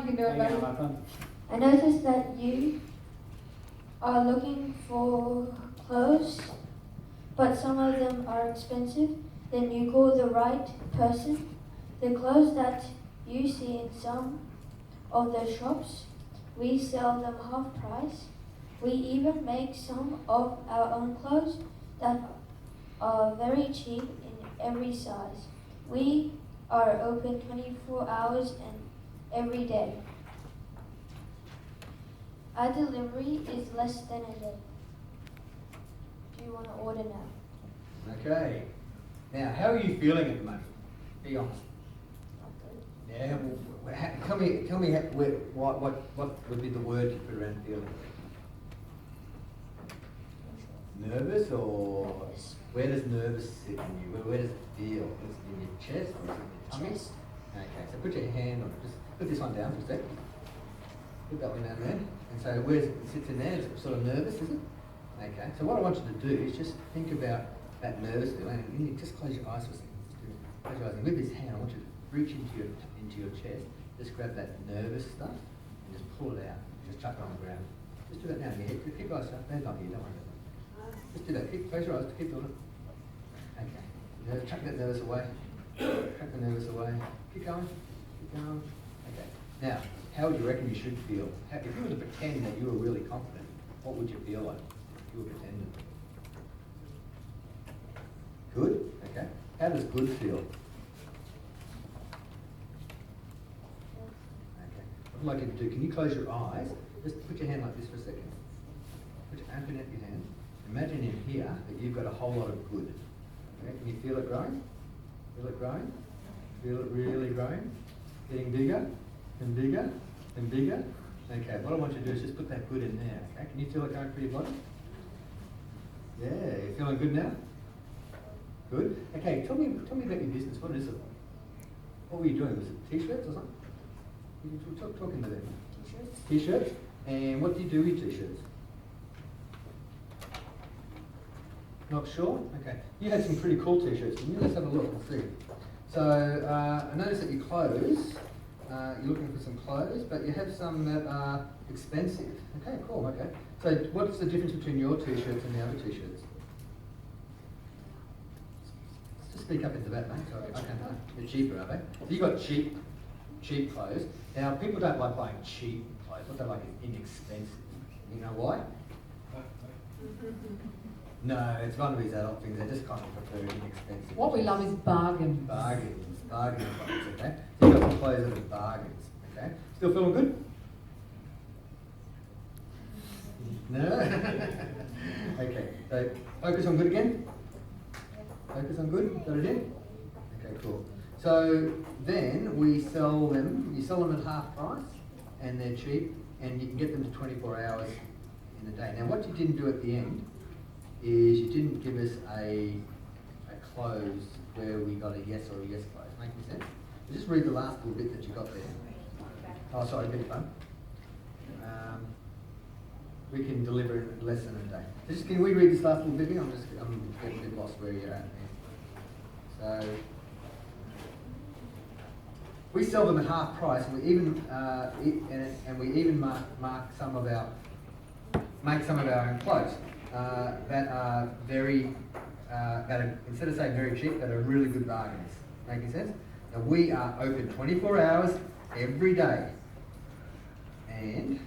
you can do it, buddy. Lachlan. I noticed that you are looking for clothes, but some of them are expensive. Then you call the right person. The clothes that you see in some of the shops, we sell them half price. We even make some of our own clothes that are very cheap in every size. We are open 24 hours and every day. Our delivery is less than a day. Do you want to order now? Okay. Now, how are you feeling at the moment? Be honest. Not good. Yeah. Well, tell me what would be the word you put around feeling? Nervous, or where does nervous sit in you? Where does it feel? Is it in your chest or is it in your tummy? Chest. Okay, so put your hand on it. Just put this one down for a sec. Put that one down there. And so where it sits in there, is it sort of nervous, is it? Okay, so what I want you to do is just think about that nervous feeling, and you just close your eyes for a second. Close your eyes, and with this hand, I want you to reach into your chest, just grab that nervous stuff, and just pull it out. Just chuck it on the ground. Just do that now in your head. Keep your eyes shut. There's not here, don't worry about it. Just do that. Close your eyes. Keep doing it. Okay. Chuck that nervous away. Chuck the nervous away. Keep going. Keep going. Okay. Now, how would you reckon you should feel? If you were to pretend that you were really confident, what would you feel like if you were pretending? Good? Okay. How does good feel? Okay. What I'd like you to do, can you close your eyes? Just put your hand like this for a second. Open up your hand. Imagine in here that you've got a whole lot of good. Okay. Can you feel it growing? Feel it growing? Feel it really growing? Getting bigger and bigger and bigger. Okay, what I want you to do is just put that good in there. Okay, can you feel it going through your body? Yeah, you feeling good now? Good. Okay, tell me about your business. What is it? What were you doing? Was it t-shirts or something? You can talk into them. T-shirts. T-shirts. And what do you do with t-shirts? Not sure? Okay. You had some pretty cool t-shirts, didn't you? Let's have a look and see. So, I noticed that your clothes, you're looking for some clothes, but you have some that are expensive. Okay, cool, okay. So, what's the difference between your t-shirts and the other t-shirts? Just speak up into that, mate. Sorry, I can't know. They're cheaper, are they? So, you've got cheap clothes. Now, people don't like buying cheap clothes. What they like is inexpensive. You know why? No, it's one of these adult things. They just kind of prefer inexpensive. What we love is bargains. Bargains, okay? So you've got some clothes that are bargains, okay? Still feeling good? No? Okay, so focus on good again. Focus on good, got it in? Okay, cool. So then we sell them, you sell them at half price, and they're cheap, and you can get them to 24 hours in a day. Now what you didn't do at the end is you didn't give us a close where we got a yes or a yes close. Making sense? Just read the last little bit that you got there. Oh, sorry, beg your pardon. We can deliver in less than a day. So just can we read this last little bit here? I'm getting a bit lost where you're at there. So we sell them at half price, and we even mark some of our own clothes. That are very, that are, instead of saying very cheap, that are really good bargains. Making sense? Now we are open 24 hours every day, and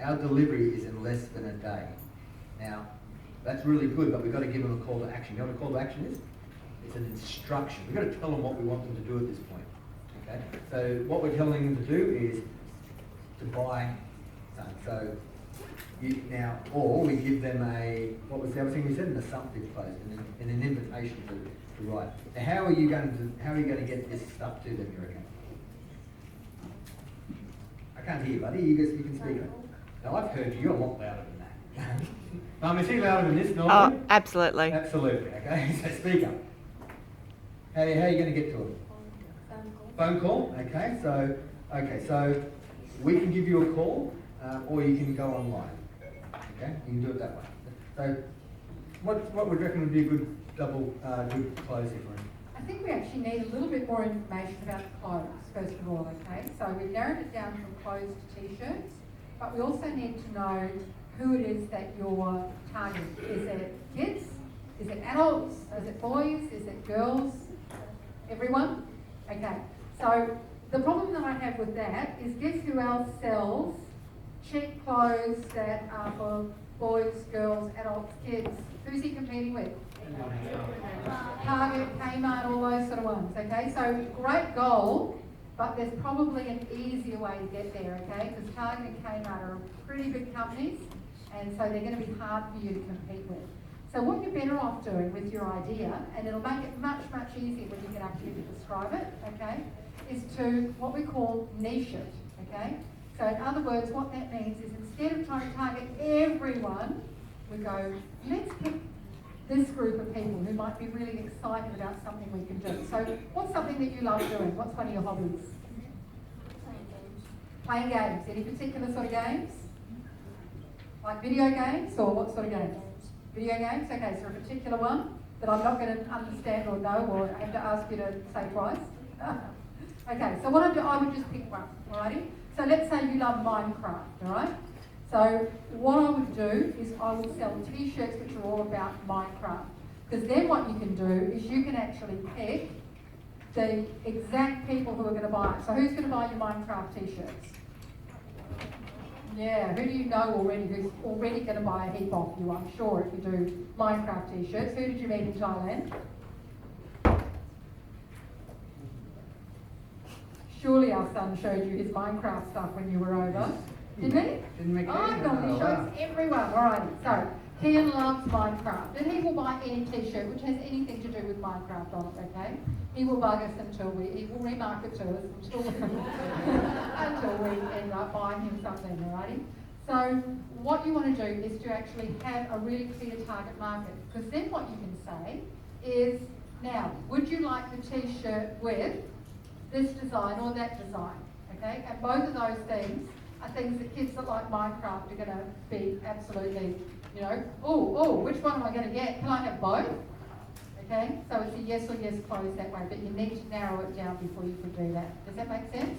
our delivery is in less than a day. Now, that's really good, but we've got to give them a call to action. You know what a call to action is? It's an instruction. We've got to tell them what we want them to do at this point. Okay? So what we're telling them to do is to buy something. So or we give them what was the other thing we said? An assumptive close, an invitation to write. Now, how are you going to get this stuff to them, you reckon? I can't hear you, buddy. You can speak up. Now, I've heard you. You're a lot louder than that. Mum, is he louder than this normally? Oh, absolutely. Absolutely, okay. So speak up. How are you going to get to them? Phone call. Okay, so we can give you a call, or you can go online. Okay, you can do it that way. So, what would you reckon would be a good good close here for him? I I think we actually need a little bit more information about clothes, first of all, okay? So we've narrowed it down from clothes to t-shirts, but we also need to know who it is that you're targeting. Is it kids? Is it adults? Is it boys? Is it girls? Everyone? Okay. So the problem that I have with that is, guess who else sells cheap clothes that are for boys, girls, adults, kids? Who's he competing with? Target, Kmart, all those sort of ones, okay? So great goal, but there's probably an easier way to get there, okay? Because Target and Kmart are pretty big companies, and so they're going to be hard for you to compete with. So what you're better off doing with your idea, and it'll make it much, much easier when you get up here to describe it, okay, is to what we call niche it, okay? So in other words, what that means is, instead of trying to target everyone, we go, let's pick this group of people who might be really excited about something we can do. So what's something that you love doing? What's one of your hobbies? Playing games. Playing games. Any particular sort of games? Like video games, or what sort of games? Video games? Okay, so a particular one that I'm not going to understand or know, or have to ask you to say twice. Okay, so what I would just pick one, alrighty? So let's say you love Minecraft, alright? So what I would do is I would sell t-shirts which are all about Minecraft. Because then what you can do is you can actually pick the exact people who are going to buy it. So who's going to buy your Minecraft t-shirts? Yeah, who do you know already who's already going to buy a heap off you, I'm sure, if you do Minecraft t-shirts? Who did you meet in Thailand? Surely our son showed you his Minecraft stuff when you were over. Didn't he? Didn't make it Oh, easy. God, he Oh, shows wow. everyone. Alrighty, so Kian loves Minecraft, and he will buy any t-shirt which has anything to do with Minecraft on it, okay? He will bug us he will remarket to us until we end up buying him something, alrighty? So what you want to do is to actually have a really clear target market, because then what you can say is, now, would you like the t-shirt with this design or that design, okay? And both of those things are things that kids that like Minecraft are going to be absolutely, you know, oh, which one am I going to get? Can I have both? Okay, so it's a yes or yes close that way, but you need to narrow it down before you can do that. Does that make sense?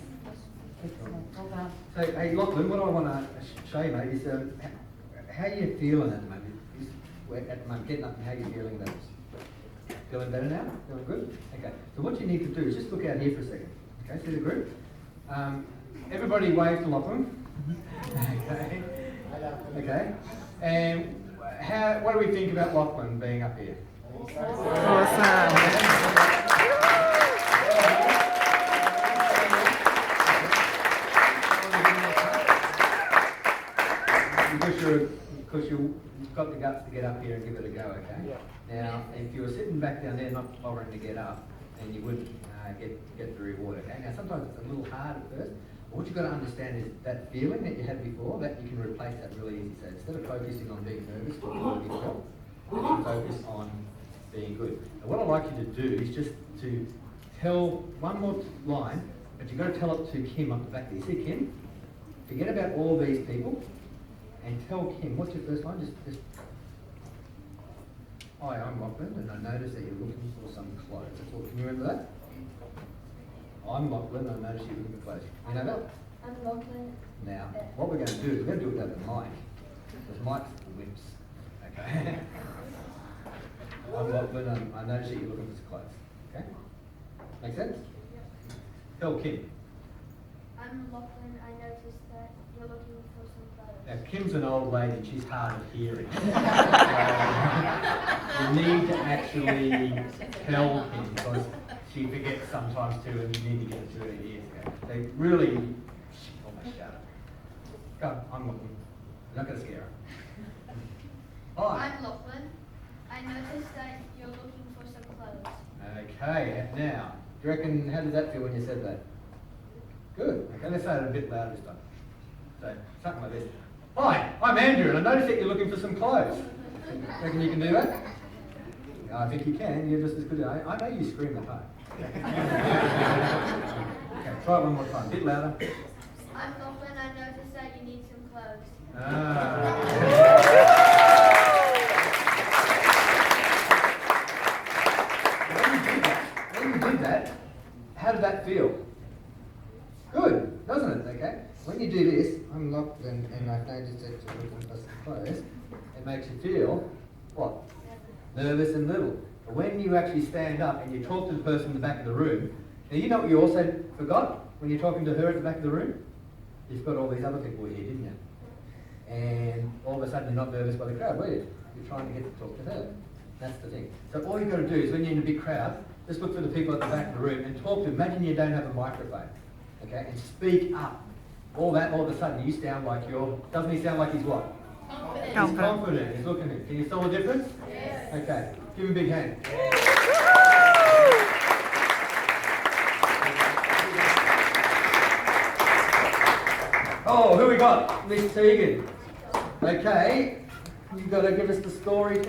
Excellent, well done. So, hey, Lachlan, what I want to show you, mate, is how you feeling at the moment. At the moment, getting up and how you're feeling about this. Feeling better now? Feeling good? Okay. So what you need to do is just look out here for a second. Okay, see the group? Everybody wave to Lachlan. Okay. Okay. And what do we think about Lachlan being up here? Awesome. Because you've got the guts to get up here and give it a go, okay? Yeah. Now, if you were sitting back down there not bothering to get up, then you wouldn't get the reward, okay? Now, sometimes it's a little hard at first, but what you've got to understand is that feeling that you had before, that you can replace that really easy. So instead of focusing on being nervous or doing it well, you can focus on being good. And what I'd like you to do is just to tell one more line, but you've got to tell it to Kim up the back there. You see Kim? Forget about all these people and tell Kim, what's your first line? Just hi, I'm Lachlan, and I noticed that you're looking for some clothes. That's all. Can you remember that? I'm Lachlan, and I noticed you're looking for clothes. You know that? I'm Lachlan. Now, what we're going to do is we're going to do it without the mic. Because Mike's the whips. Okay? I'm Lachlan, I noticed that you're looking for some clothes. Okay? Make sense? Tell Kim. I'm Lachlan. I noticed that you're looking for some clothes. Now, Kim's an old lady and she's hard of hearing. You need to actually tell Kim because she forgets sometimes too and you need to get it to her ears. They really, almost shut up. Go, I'm Lachlan. You're not going to scare her. Hi. I'm Lachlan. I noticed that you're looking for some clothes. Okay, now, do you reckon, how did that feel when you said that? Good. Okay, let's say it a bit louder this time. So, something like this. Hi, I'm Andrew, and I noticed that you're looking for some clothes. Reckon you can do that? I think you can. You're just as good. I know you scream at home. Okay, try it one more time. A bit louder. I'm Lachlan. I noticed that you need some clothes. that feel? Good, doesn't it? Okay. When you do this, I'm Lachlan, and I've noticed that you're looking for some clothes. It makes you feel what? Nervous and little. But when you actually stand up and you talk to the person in the back of the room, now you know what you also forgot when you're talking to her at the back of the room? You've got all these other people here, didn't you? And all of a sudden you're not nervous by the crowd, were you? You're trying to get to talk to her. That's the thing. So all you've got to do is when you're in a big crowd, just look for the people at the back of the room and talk to them. Imagine you don't have a microphone, okay? And speak up. All of a sudden you sound like doesn't he sound like he's what? Confident. He's confident. He's looking at it. Can you tell the difference? Yes. Okay. Give him a big hand. Oh, who we got? Miss Tegan. Okay. You've got to give us the story.